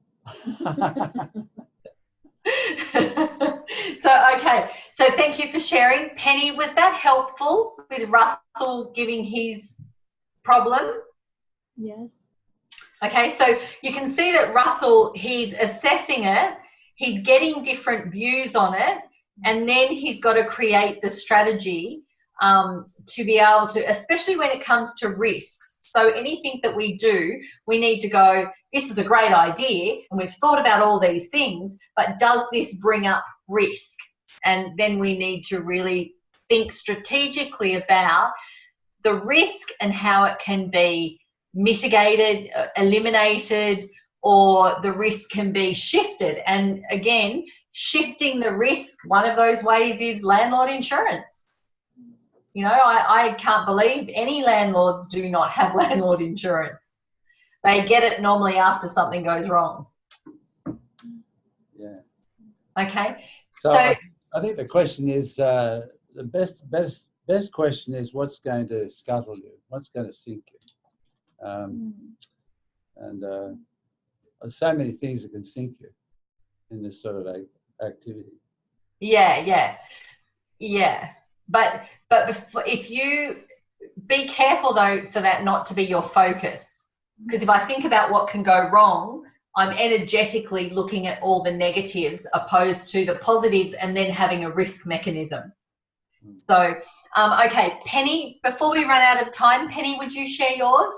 So, okay. So thank you for sharing. Penny, was that helpful with Russell giving his problem? Yes. Okay, so you can see that Russell, he's assessing it, he's getting different views on it, and then he's got to create the strategy to be able to, especially when it comes to risks. So anything that we do, we need to go, this is a great idea, and we've thought about all these things, but does this bring up risk? And then we need to really think strategically about the risk and how it can be mitigated, eliminated, or the risk can be shifted. And again, shifting the risk, one of those ways is landlord insurance. You know, I can't believe any landlords do not have landlord insurance. They get it normally after something goes wrong. Yeah. Okay. So I think the question is, the best question is, what's going to scuttle you? What's going to sink you? And so many things that can sink you in this sort of activity. Yeah. But if you be careful though for that not to be your focus, because if I think about what can go wrong, I'm energetically looking at all the negatives opposed to the positives, and then having a risk mechanism. So, okay, Penny, before we run out of time, Penny, would you share yours?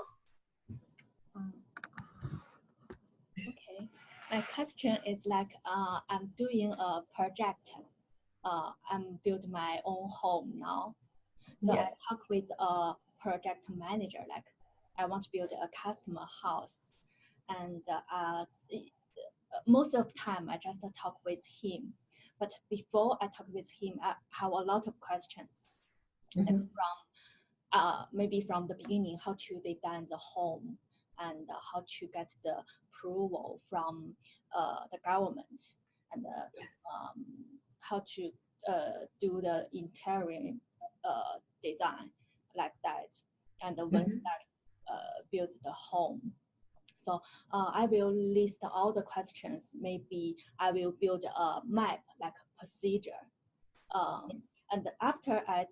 Okay, my question is like, I'm doing a project. I'm building my own home now. So I talk with a project manager, like I want to build a customer house. And most of the time I just talk with him. But before I talk with him, I have a lot of questions. And from maybe from the beginning, how to design the home and how to get the approval from the government, and how to do the interior design like that, and once that build the home. So I will list all the questions. Maybe I will build a map, like a procedure. And after I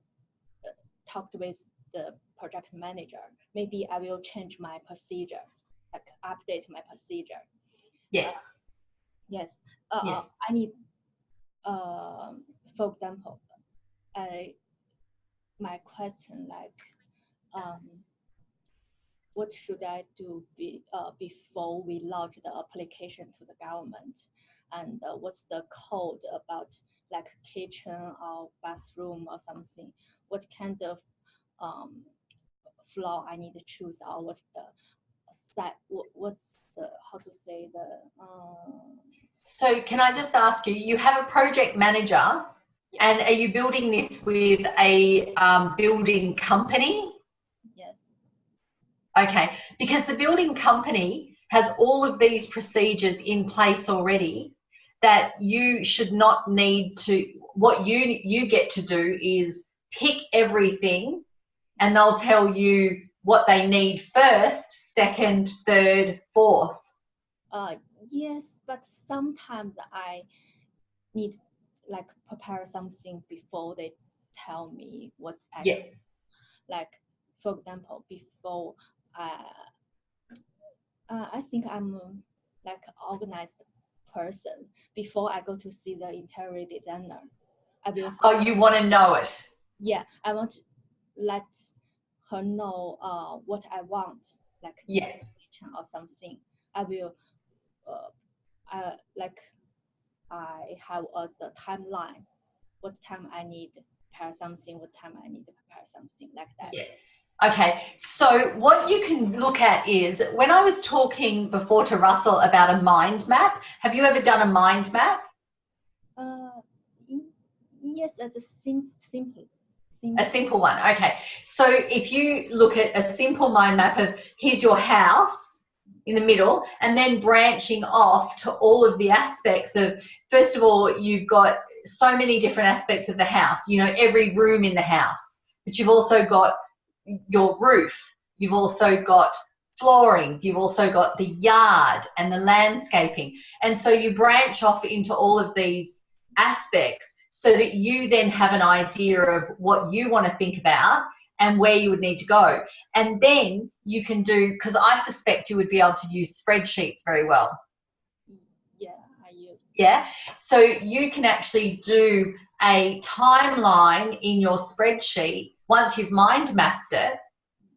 talked with the project manager, maybe I will change my procedure, like update my procedure. Yes. Yes. Yes. I need, for example, my question what should I do before we launch the application to the government, and what's the code about like kitchen or bathroom or something? What kind of floor I need to choose, or what's the set? What's the, how to say the? So can I just ask you? You have a project manager, and are you building this with a building company? Yes. Okay, because the building company has all of these procedures in place already that you should not need to. What you get to do is pick everything, and they'll tell you what they need first, second, third, fourth. Yes, but sometimes I need like prepare something before they tell me what actually. Like for example, before I think I'm like an organized person. Before I go to see the interior designer, I will. Oh, you want to know it? Yeah, I want to let her know what I want, like kitchen or something. I will I have the timeline. What time I need to prepare something, what time I need to prepare something, like that. Yeah. Okay, so what you can look at is, when I was talking before to Russell about a mind map, have you ever done a mind map? Yes, as a simple. A simple one, okay. So if you look at a simple mind map of, here's your house in the middle, and then branching off to all of the aspects of, first of all, you've got so many different aspects of the house, you know, every room in the house, but you've also got your roof, you've also got floorings, you've also got the yard and the landscaping. And so you branch off into all of these aspects so that you then have an idea of what you want to think about and where you would need to go. And then you can do, because I suspect you would be able to use spreadsheets very well. Yeah, I use. Yeah, so you can actually do a timeline in your spreadsheet once you've mind mapped it,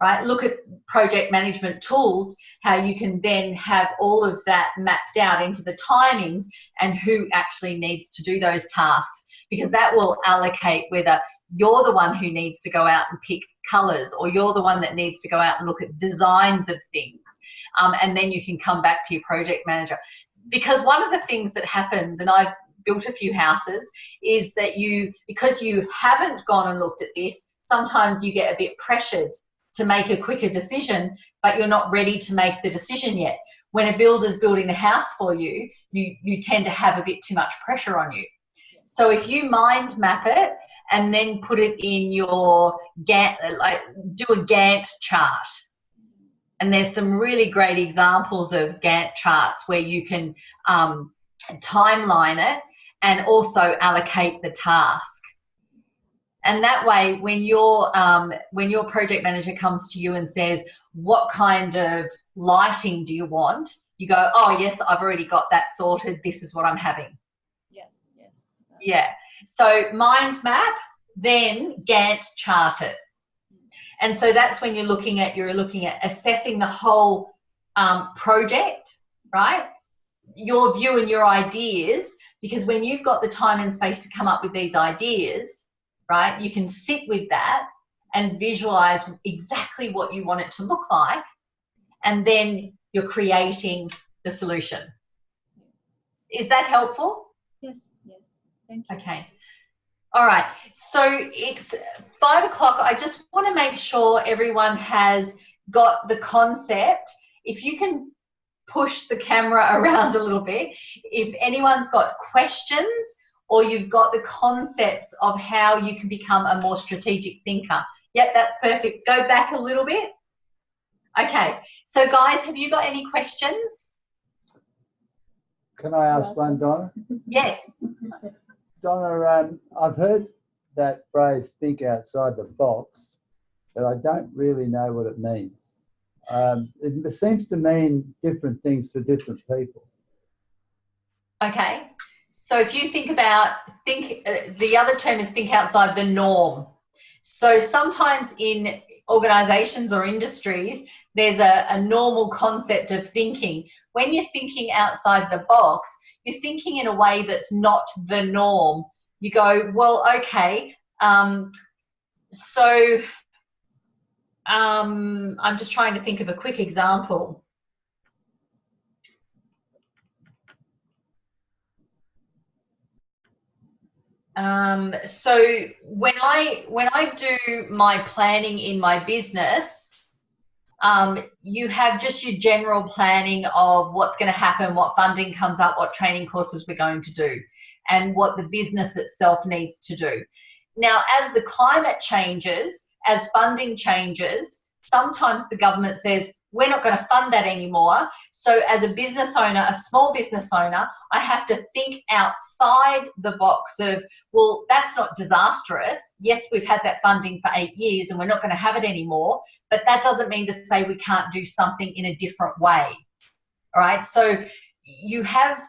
right? Look at project management tools, how you can then have all of that mapped out into the timings and who actually needs to do those tasks, because that will allocate whether you're the one who needs to go out and pick colours, or you're the one that needs to go out and look at designs of things. And then you can come back to your project manager. Because one of the things that happens, and I've built a few houses, is that because you haven't gone and looked at this, sometimes you get a bit pressured to make a quicker decision, but you're not ready to make the decision yet. When a builder's building the house for you, you tend to have a bit too much pressure on you. So if you mind map it and then put it in your Gantt, like do a Gantt chart. And there's some really great examples of Gantt charts where you can timeline it and also allocate the task. And that way, when your project manager comes to you and says, what kind of lighting do you want? You go, oh, yes, I've already got that sorted. This is what I'm having. Yes, yes. Yeah. So mind map, then Gantt chart it. And so that's when you're looking at assessing the whole project, right? Your view and your ideas, because when you've got the time and space to come up with these ideas, right, you can sit with that and visualize exactly what you want it to look like, and then you're creating the solution. Is that helpful? Yes, yes. Thank you. Okay. All right, so it's 5 o'clock. I just want to make sure everyone has got the concept. If you can push the camera around a little bit, if anyone's got questions or you've got the concepts of how you can become a more strategic thinker. Yep, that's perfect. Go back a little bit. Okay, so guys, have you got any questions? Can I ask one, Donna? Yes. Donna, I've heard that phrase, think outside the box, but I don't really know what it means. It seems to mean different things for different people. Okay. So if you think about, the other term is think outside the norm. So sometimes in organizations or industries, there's a normal concept of thinking. When you're thinking outside the box, you're thinking in a way that's not the norm. You go, well, okay, I'm just trying to think of a quick example. So when I do my planning in my business, you have just your general planning of what's going to happen, what funding comes up, what training courses we're going to do, and what the business itself needs to do. Now, as the climate changes, as funding changes, sometimes the government says, we're not going to fund that anymore. So as a business owner, a small business owner, I have to think outside the box of, well, that's not disastrous. Yes, we've had that funding for 8 years and we're not going to have it anymore, but that doesn't mean to say we can't do something in a different way. All right, so you have,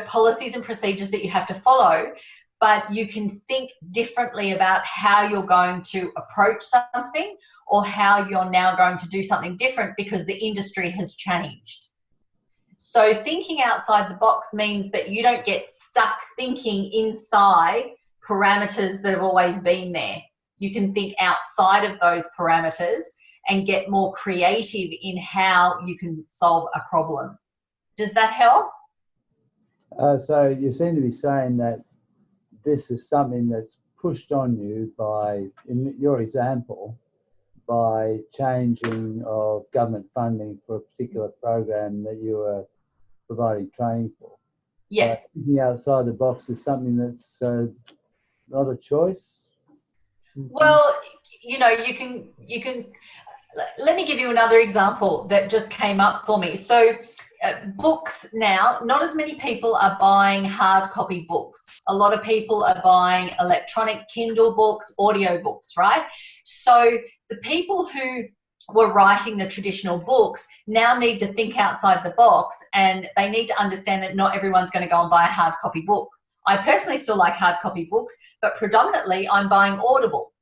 policies and procedures that you have to follow, but you can think differently about how you're going to approach something or how you're now going to do something different because the industry has changed. So thinking outside the box means that you don't get stuck thinking inside parameters that have always been there. You can think outside of those parameters and get more creative in how you can solve a problem. Does that help? So you seem to be saying that this is something that's pushed on you by, in your example, by changing of government funding for a particular program that you are providing training for. Yeah. Thinking outside the box is something that's not a choice. Well, you can. Let me give you another example that just came up for me. So books now, not as many people are buying hard copy books. A lot of people are buying electronic Kindle books, audio books, right? So the people who were writing the traditional books now need to think outside the box, and they need to understand that not everyone's going to go and buy a hard copy book. I personally still like hard copy books, but predominantly I'm buying Audible.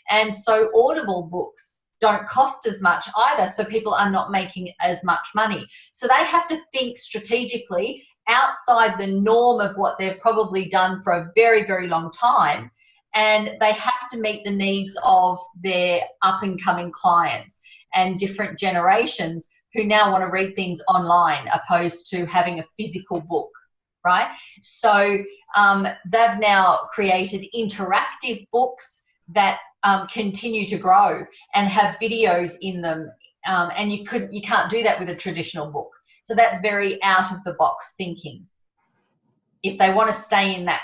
And so Audible books don't cost as much either, so people are not making as much money. So they have to think strategically outside the norm of what they've probably done for a very, very long time, and they have to meet the needs of their up-and-coming clients and different generations who now want to read things online opposed to having a physical book, right? So they've now created interactive books that continue to grow and have videos in them, and you can't do that with a traditional book. So that's very out of the box thinking. If they want to stay in that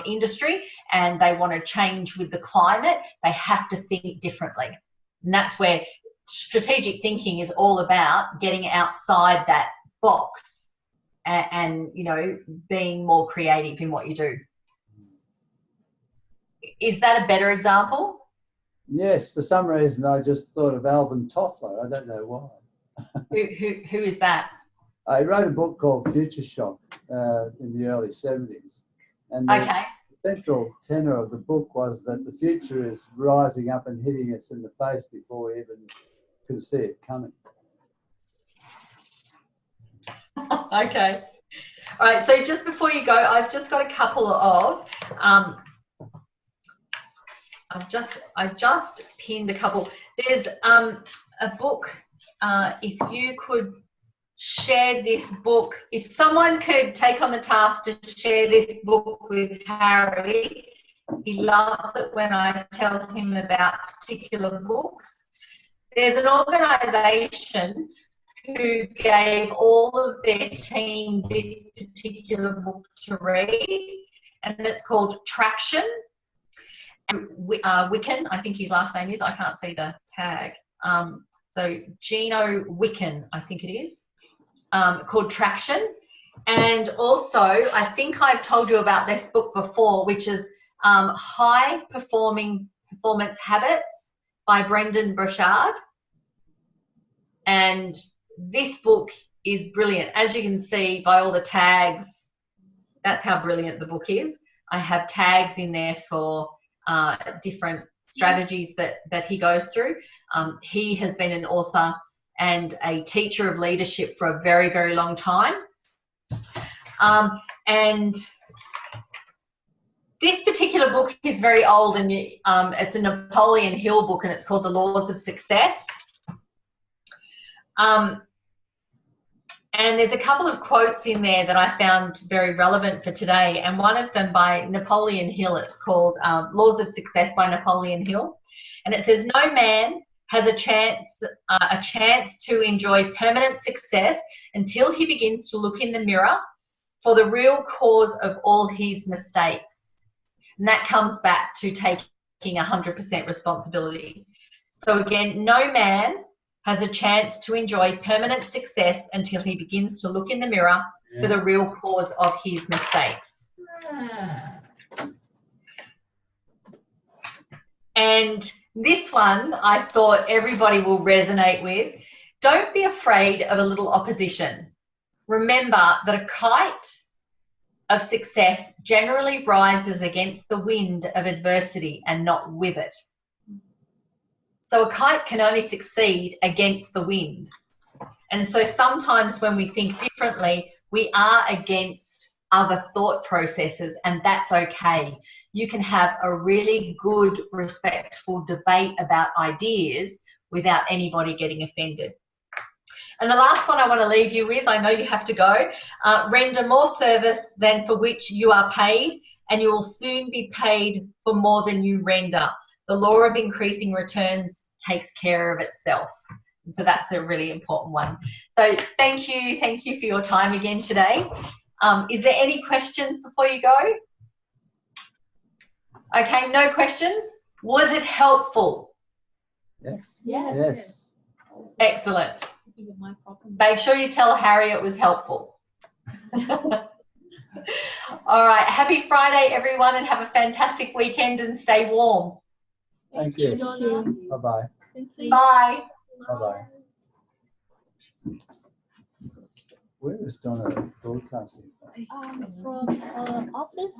industry and they want to change with the climate, they have to think differently. And that's where strategic thinking is all about, getting outside that box and being more creative in what you do. Is that a better example? Yes, for some reason I just thought of Alvin Toffler. I don't know why. Who is that? I wrote a book called Future Shock in the early 70s. And the central tenor of the book was that the future is rising up and hitting us in the face before we even could see it coming. Okay. All right, so just before you go, I've just got a couple of I've just pinned a couple. There's a book, if you could share this book, if someone could take on the task to share this book with Harry, he loves it when I tell him about particular books. There's an organisation who gave all of their team this particular book to read, and it's called Traction. Wicken, I think his last name is, I can't see the tag. So Gino Wicken, I think it is, called Traction. And also, I think I've told you about this book before, which is High Performance Habits by Brendan Burchard. And this book is brilliant. As you can see by all the tags, That's how brilliant the book is. I have tags in there for different strategies that he goes through. He has been an author and a teacher of leadership for a very, very long time. And this particular book is very old, and it's a Napoleon Hill book, and it's called The Laws of Success. And there's a couple of quotes in there that I found very relevant for today, and one of them by Napoleon Hill. It's called Laws of Success by Napoleon Hill, and it says, "No man has a chance to enjoy permanent success until he begins to look in the mirror for the real cause of all his mistakes." And that comes back to taking 100% responsibility. So again, no man has a chance to enjoy permanent success until he begins to look in the mirror for the real cause of his mistakes. And this one I thought everybody will resonate with. Don't be afraid of a little opposition. Remember that a kite of success generally rises against the wind of adversity and not with it. So a kite can only succeed against the wind. And so sometimes when we think differently, we are against other thought processes, and that's okay. You can have a really good, respectful debate about ideas without anybody getting offended. And the last one I want to leave you with, I know you have to go, render more service than for which you are paid, and you will soon be paid for more than you render. The law of increasing returns takes care of itself. And so that's a really important one. So thank you for your time again today. Is there any questions before you go? Okay, no questions. Was it helpful? Yes. Yes. Yes. Excellent. Make sure you tell Harry it was helpful. All right, happy Friday everyone, and have a fantastic weekend and stay warm. Thank you. Bye-bye. Bye. Bye-bye. Where is Donna broadcasting from? From office.